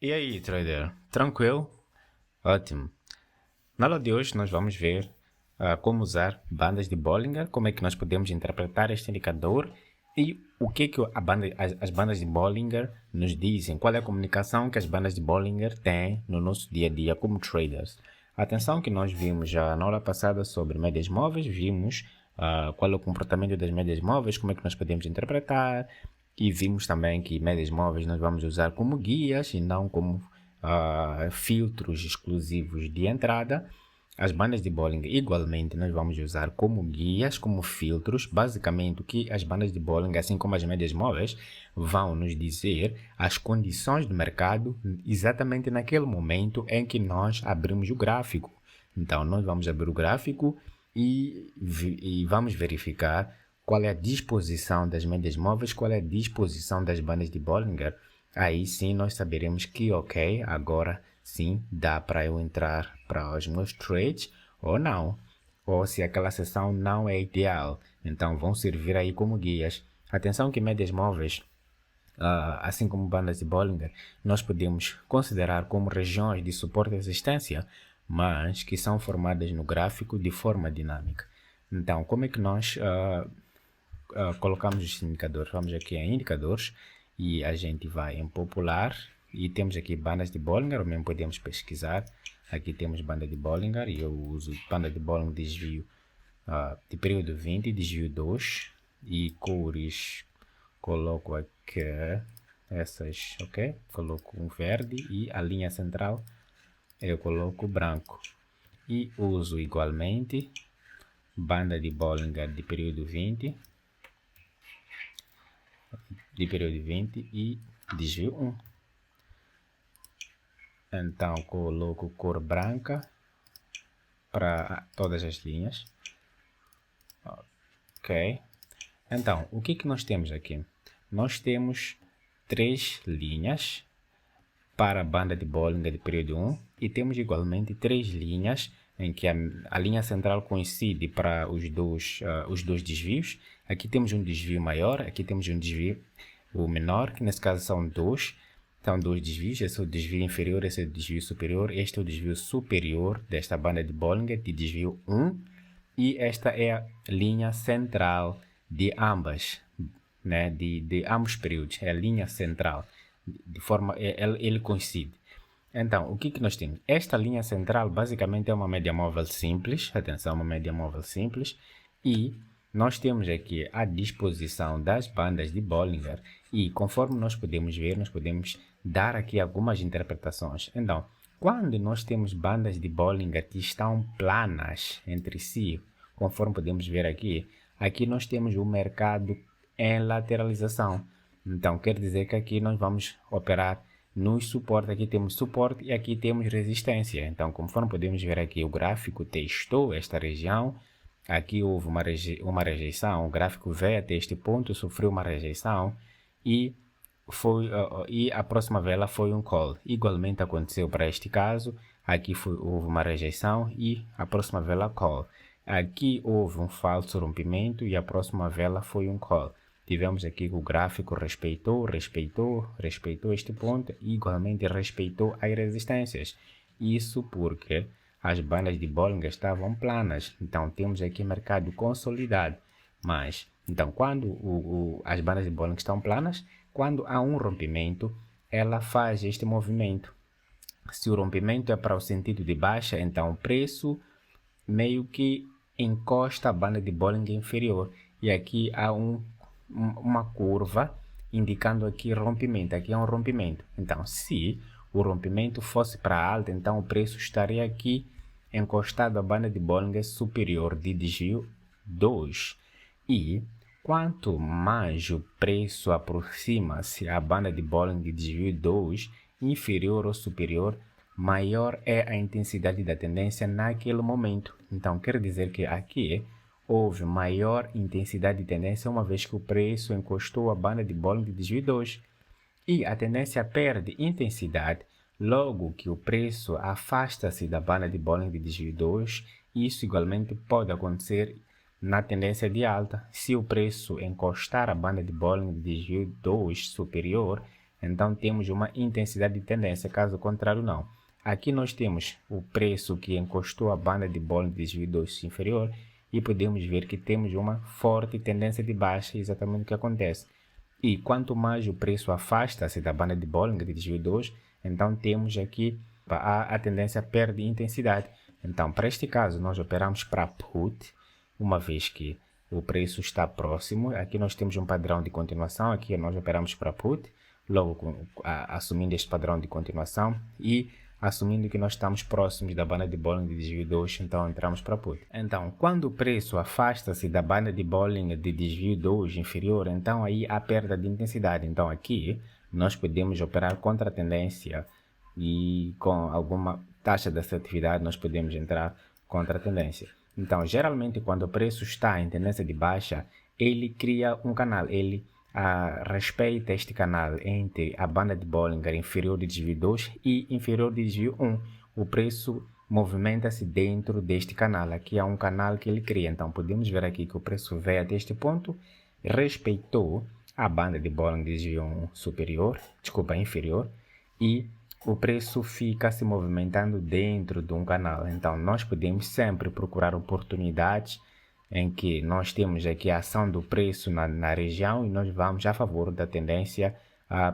E aí, trader? Tranquilo? Ótimo. Na aula de hoje nós vamos ver como usar bandas de Bollinger, como é que nós podemos interpretar este indicador e o que as bandas de Bollinger nos dizem, qual é a comunicação que as bandas de Bollinger têm no nosso dia a dia como traders. Atenção que nós vimos já na aula passada sobre médias móveis, vimos qual é o comportamento das médias móveis, como é que nós podemos interpretar, e vimos também que médias móveis nós vamos usar como guias e não como filtros exclusivos de entrada. As bandas de Bollinger, igualmente, nós vamos usar como guias, como filtros. Basicamente, o que as bandas de Bollinger, assim como as médias móveis, vão nos dizer as condições do mercado exatamente naquele momento em que nós abrimos o gráfico. Então, nós vamos abrir o gráfico e vamos verificar qual é a disposição das médias móveis, qual é a disposição das bandas de Bollinger. Aí sim nós saberemos que, ok, agora sim dá para eu entrar para os meus trades ou não. Ou se aquela sessão não é ideal. Então vão servir aí como guias. Atenção que médias móveis, assim como bandas de Bollinger, nós podemos considerar como regiões de suporte e resistência, mas que são formadas no gráfico de forma dinâmica. Então, como é que nós colocamos os indicadores? Vamos aqui em indicadores e a gente vai em popular e temos aqui bandas de Bollinger, ou mesmo podemos pesquisar. Aqui temos banda de Bollinger e eu uso banda de Bollinger desvio de período 20, desvio 2 e cores. Coloco aqui essas, ok? Coloco um verde e a linha central eu coloco branco. E uso igualmente banda de Bollinger de período 20 e desvio 1. Então coloco cor branca para todas as linhas. Ok. Então, o que nós temos aqui? Nós temos 3 linhas para a banda de Bollinger de período 1 e temos igualmente 3 linhas em que a linha central coincide para os dois desvios. Aqui temos um desvio maior, aqui temos um desvio menor, que nesse caso são dois desvios. Esse é o desvio inferior, esse é o desvio superior. Este é o desvio superior desta banda de Bollinger de desvio 1 e esta é a linha central de ambas, né, de ambos períodos, é a linha central, de forma, ele coincide. Então, o que nós temos? Esta linha central basicamente é uma média móvel simples, atenção, uma média móvel simples, e nós temos aqui a disposição das bandas de Bollinger, e conforme nós podemos ver, nós podemos dar aqui algumas interpretações. Então, quando nós temos bandas de Bollinger que estão planas entre si, conforme podemos ver aqui, aqui nós temos o mercado em lateralização. Então, quer dizer que aqui nós vamos operar nos suportes. Aqui temos suporte e aqui temos resistência. Então, conforme podemos ver aqui, o gráfico testou esta região. Aqui houve uma rejeição. O gráfico veio até este ponto, sofreu uma rejeição e a próxima vela foi um call. Igualmente aconteceu para este caso. Aqui houve uma rejeição e a próxima vela call. Aqui houve um falso rompimento e a próxima vela foi um call. Tivemos aqui que o gráfico respeitou este ponto e igualmente respeitou as resistências. Isso porque as bandas de Bollinger estavam planas. Então temos aqui mercado consolidado. Mas, então quando as bandas de Bollinger estão planas, quando há um rompimento, ela faz este movimento. Se o rompimento é para o sentido de baixa, então o preço meio que encosta a banda de Bollinger inferior. E aqui há uma curva indicando aqui rompimento. Aqui é um rompimento. Então, se o rompimento fosse para alta, então o preço estaria aqui encostado à banda de Bollinger superior de desvio 2. E quanto mais o preço aproxima-se à banda de Bollinger de desvio 2, inferior ou superior, maior é a intensidade da tendência naquele momento. Então, quer dizer que aqui houve maior intensidade de tendência uma vez que o preço encostou a banda de Bollinger de desvio 2. E a tendência perde intensidade logo que o preço afasta-se da banda de Bollinger de desvio 2. Isso igualmente pode acontecer na tendência de alta. Se o preço encostar a banda de Bollinger de desvio 2 superior, então temos uma intensidade de tendência, caso contrário não. Aqui nós temos o preço que encostou a banda de Bollinger de desvio 2 inferior e podemos ver que temos uma forte tendência de baixa, exatamente o que acontece. E quanto mais o preço afasta-se da banda de Bollinger de desvio 2, então temos aqui a tendência perde intensidade. Então, para este caso, nós operamos para put, uma vez que o preço está próximo. Aqui nós temos um padrão de continuação, aqui nós operamos para put, logo assumindo este padrão de continuação e assumindo que nós estamos próximos da banda de Bollinger de desvio 2, então entramos para put. Então, quando o preço afasta-se da banda de Bollinger de desvio 2 inferior, então aí há perda de intensidade. Então aqui nós podemos operar contra a tendência e com alguma taxa de assertividade nós podemos entrar contra a tendência. Então, geralmente quando o preço está em tendência de baixa, ele cria um canal, ele respeita este canal entre a banda de Bollinger inferior de desvio 2 e inferior de desvio 1. O preço movimenta-se dentro deste canal. Aqui há um canal que ele cria. Então, podemos ver aqui que o preço veio até este ponto, respeitou a banda de Bollinger de desvio 1 inferior, e o preço fica se movimentando dentro de um canal. Então, nós podemos sempre procurar oportunidades em que nós temos aqui a ação do preço na região e nós vamos a favor da tendência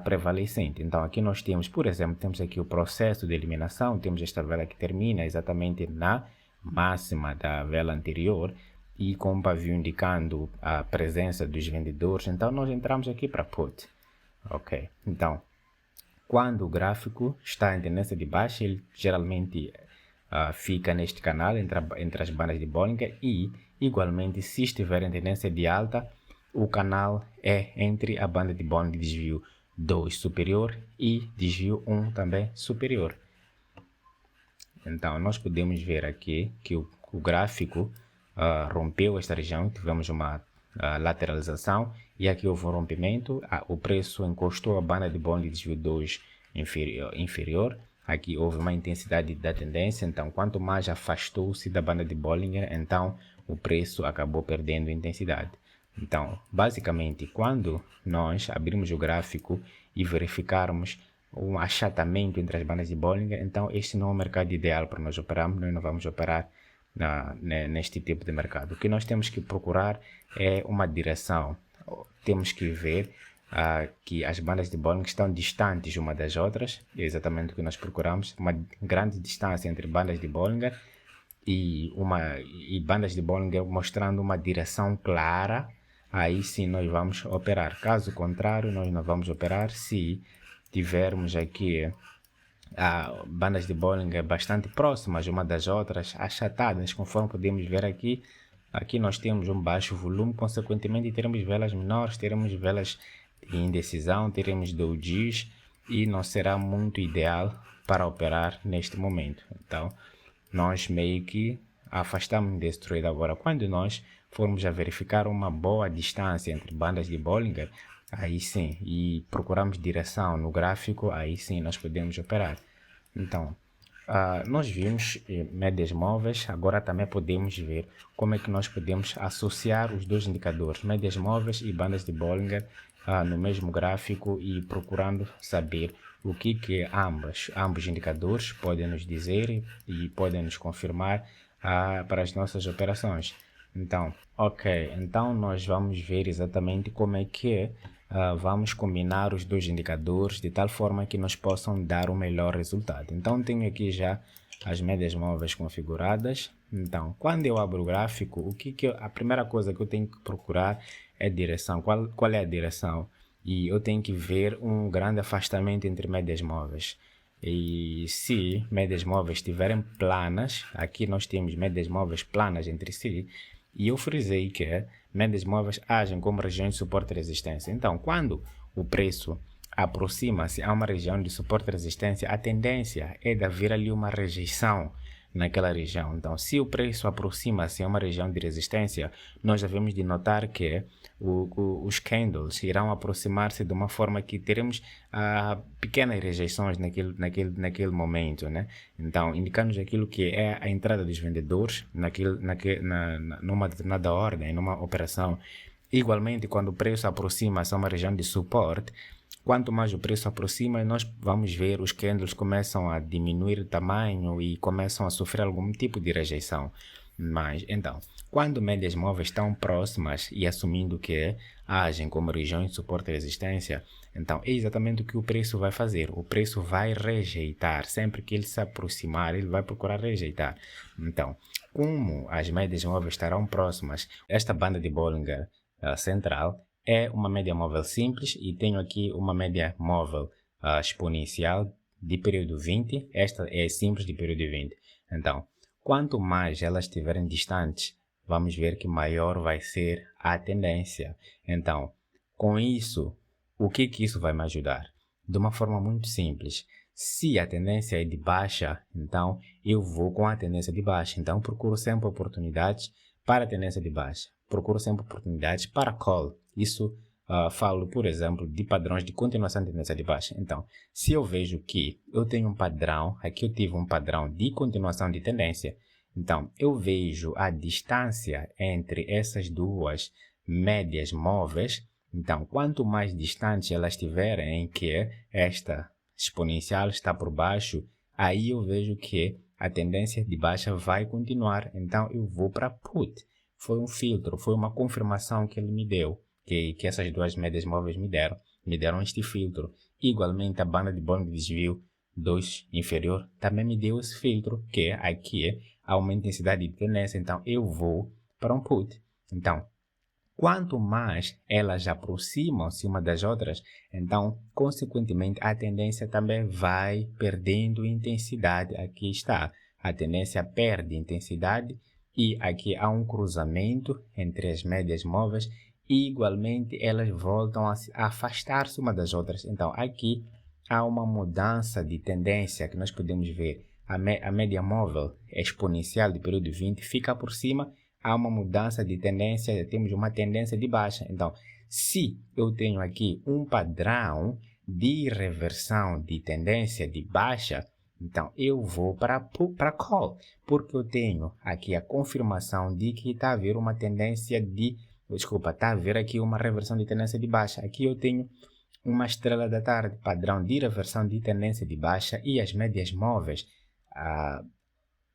prevalecente. Então, aqui nós temos, por exemplo, temos aqui o processo de eliminação, temos esta vela que termina exatamente na máxima da vela anterior e com um pavio indicando a presença dos vendedores. Então, nós entramos aqui para put. Ok, então, quando o gráfico está em tendência de baixa, ele geralmente fica neste canal entre as bandas de Bollinger e, igualmente, se estiver em tendência de alta, o canal é entre a banda de Bollinger de desvio 2 superior e desvio 1 também superior. Então, nós podemos ver aqui que o gráfico rompeu esta região, tivemos uma lateralização e aqui houve um rompimento, o preço encostou a banda de Bollinger de desvio 2 inferior. Aqui houve uma intensidade da tendência, então quanto mais afastou-se da banda de Bollinger, então o preço acabou perdendo intensidade. Então, basicamente, quando nós abrimos o gráfico e verificarmos um achatamento entre as bandas de Bollinger, então este não é o mercado ideal para nós operarmos, nós não vamos operar neste tipo de mercado. O que nós temos que procurar é uma direção. Temos que ver que as bandas de Bollinger estão distantes uma das outras, é exatamente o que nós procuramos, uma grande distância entre bandas de Bollinger e bandas de Bollinger mostrando uma direção clara. Aí sim nós vamos operar. Caso contrário, nós não vamos operar se tivermos aqui bandas de Bollinger bastante próximas uma das outras, achatadas, conforme podemos ver aqui. Aqui nós temos um baixo volume, consequentemente teremos velas menores, teremos velas de indecisão, teremos dojis e não será muito ideal para operar neste momento. Então, nós meio que afastamos desse trade. Agora, quando nós formos a verificar uma boa distância entre bandas de Bollinger, aí sim, e procuramos direção no gráfico, aí sim nós podemos operar. Então, nós vimos médias móveis, agora também podemos ver como é que nós podemos associar os dois indicadores, médias móveis e bandas de Bollinger, no mesmo gráfico e procurando saber o que ambos indicadores podem nos dizer e podem nos confirmar para as nossas operações. Então, então nós vamos ver exatamente como é que vamos combinar os dois indicadores de tal forma que nos possam dar o melhor resultado. Então, tenho aqui já as médias móveis configuradas. Então, quando eu abro o gráfico, a primeira coisa que eu tenho que procurar é direção. Qual é a direção? E eu tenho que ver um grande afastamento entre médias móveis. E se médias móveis estiverem planas, aqui nós temos médias móveis planas entre si, e eu frisei que médias móveis agem como regiões de suporte e resistência. Então, quando o preço aproxima-se a uma região de suporte e resistência, a tendência é de haver ali uma rejeição naquela região. Então, se o preço aproxima-se a uma região de resistência, nós devemos de notar que os candles irão aproximar-se de uma forma que teremos pequenas rejeições naquele momento, né? Então, indicando aquilo que é a entrada dos vendedores numa determinada ordem, numa operação. Igualmente, quando o preço aproxima-se a uma região de suporte, quanto mais o preço aproxima, nós vamos ver os candles começam a diminuir de tamanho e começam a sofrer algum tipo de rejeição. Mas, então, quando médias móveis estão próximas e assumindo que agem como regiões de suporte e resistência, então é exatamente o que o preço vai fazer. O preço vai rejeitar. Sempre que ele se aproximar, ele vai procurar rejeitar. Então, como as médias móveis estarão próximas, esta banda de Bollinger central é uma média móvel simples e tenho aqui uma média móvel exponencial de período 20. Esta é simples de período 20. Então, quanto mais elas estiverem distantes, vamos ver que maior vai ser a tendência. Então, com isso, o que isso vai me ajudar? De uma forma muito simples. Se a tendência é de baixa, então eu vou com a tendência de baixa. Então, procuro sempre oportunidades para a tendência de baixa. Procuro sempre oportunidades para call. Isso falo, por exemplo, de padrões de continuação de tendência de baixa. Então, se eu vejo que eu tenho um padrão, aqui eu tive um padrão de continuação de tendência, então eu vejo a distância entre essas duas médias móveis. Então, quanto mais distante elas estiverem em que esta exponencial está por baixo, aí eu vejo que a tendência de baixa vai continuar. Então, eu vou para put. Foi um filtro, foi uma confirmação que ele me deu, que essas duas médias móveis me deram este filtro. Igualmente, a banda de Bollinger de desvio 2 inferior também me deu esse filtro, que aqui há uma intensidade de tendência, então eu vou para um put. Então, quanto mais elas aproximam-se uma das outras, então, consequentemente, a tendência também vai perdendo intensidade. Aqui está, a tendência perde intensidade e aqui há um cruzamento entre as médias móveis e, igualmente, elas voltam a afastar-se uma das outras. Então, aqui há uma mudança de tendência que nós podemos ver. A média móvel exponencial de período 20 fica por cima. Há uma mudança de tendência, temos uma tendência de baixa. Então, se eu tenho aqui um padrão de reversão de tendência de baixa, então eu vou para call, porque eu tenho aqui a confirmação de que está a haver uma tendência de, está a haver aqui uma reversão de tendência de baixa. Aqui eu tenho uma estrela da tarde, padrão de reversão de tendência de baixa, e as médias móveis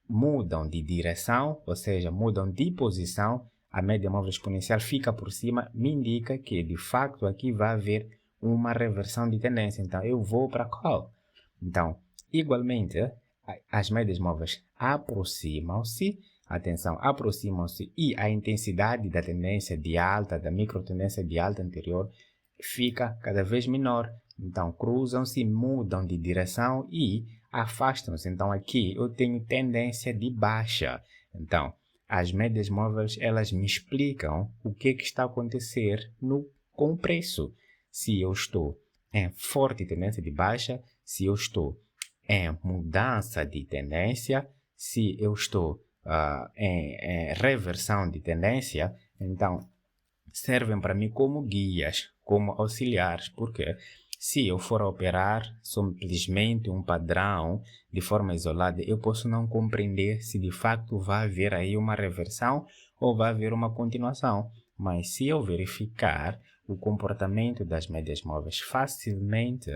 mudam de direção, ou seja, mudam de posição. A média móvel exponencial fica por cima, me indica que de facto aqui vai haver uma reversão de tendência. Então eu vou para call. Então, igualmente, as médias móveis aproximam-se, atenção, aproximam-se, e a intensidade da tendência de alta, da micro tendência de alta anterior, fica cada vez menor. Então cruzam-se, mudam de direção e afastam-se. Então aqui eu tenho tendência de baixa. Então as médias móveis, elas me explicam o que está a acontecer com o preço. Se eu estou em forte tendência de baixa, se eu estou em mudança de tendência, se eu estou em reversão de tendência, então servem para mim como guias, como auxiliares, porque se eu for operar simplesmente um padrão de forma isolada, eu posso não compreender se de facto vai haver aí uma reversão ou vai haver uma continuação. Mas se eu verificar o comportamento das médias móveis facilmente,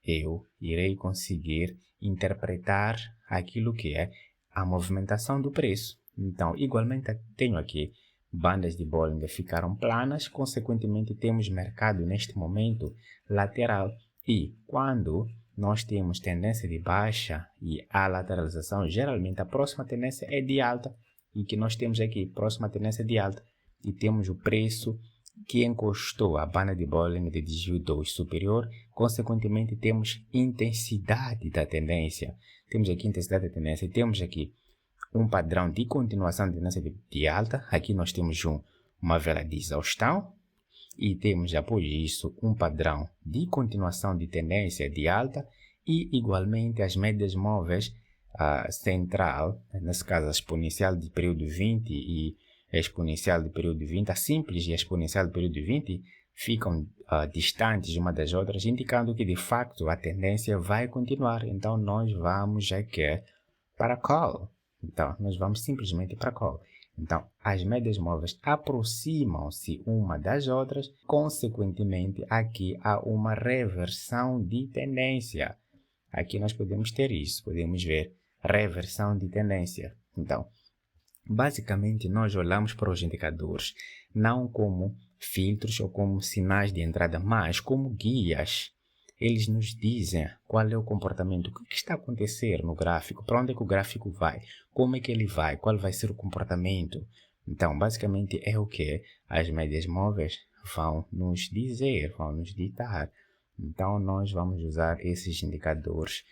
eu irei conseguir interpretar aquilo que é a movimentação do preço. Então, igualmente, tenho aqui bandas de Bollinger ficaram planas, consequentemente temos mercado neste momento lateral. E quando nós temos tendência de baixa e a lateralização, geralmente a próxima tendência é de alta, e que nós temos aqui, próxima tendência de alta, e temos o preço que encostou a banda de Bollinger de desvio 2 superior, consequentemente temos intensidade da tendência. Temos aqui intensidade da tendência e temos aqui um padrão de continuação de tendência de alta. Aqui nós temos uma vela de exaustão e temos após isso um padrão de continuação de tendência de alta e igualmente as médias móveis central, nesse caso a exponencial de período 20 e a exponencial de período 20, a simples e a exponencial de período 20 ficam distantes uma das outras, indicando que de facto a tendência vai continuar. Então nós vamos aqui para call. Então nós vamos simplesmente para call. Então, as médias móveis aproximam-se uma das outras, consequentemente, aqui há uma reversão de tendência. Aqui nós podemos ter isso, podemos ver reversão de tendência. Então, basicamente, nós olhamos para os indicadores não como filtros ou como sinais de entrada, mas como guias. Eles nos dizem qual é o comportamento, o que está a acontecer no gráfico, para onde é que o gráfico vai, como é que ele vai, qual vai ser o comportamento. Então, basicamente é o que as médias móveis vão nos dizer, vão nos ditar. Então, nós vamos usar esses indicadores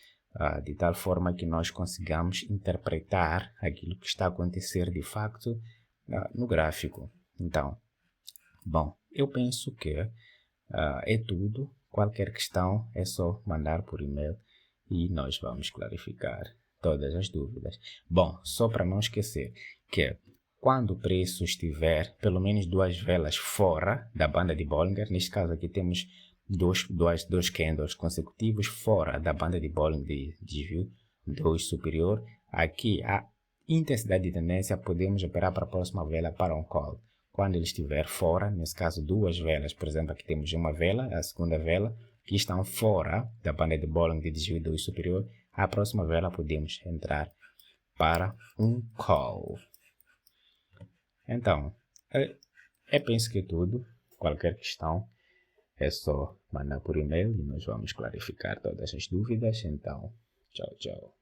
de tal forma que nós consigamos interpretar aquilo que está a acontecer de facto no gráfico. Então, bom, eu penso que é tudo. Qualquer questão é só mandar por e-mail e nós vamos clarificar todas as dúvidas. Bom, só para não esquecer que quando o preço estiver pelo menos 2 velas fora da banda de Bollinger, neste caso aqui temos dois candles consecutivos fora da banda de Bollinger de desvio 2 superior, aqui a intensidade de tendência podemos operar para a próxima vela para um call. Quando ele estiver fora, nesse caso 2 velas, por exemplo, aqui temos uma vela, a segunda vela, que estão fora da banda de Bollinger de desvio 2 superior, a próxima vela podemos entrar para um call. Então, eu penso que é tudo. Qualquer questão é só mandar por e-mail e nós vamos clarificar todas as dúvidas. Então, tchau, tchau.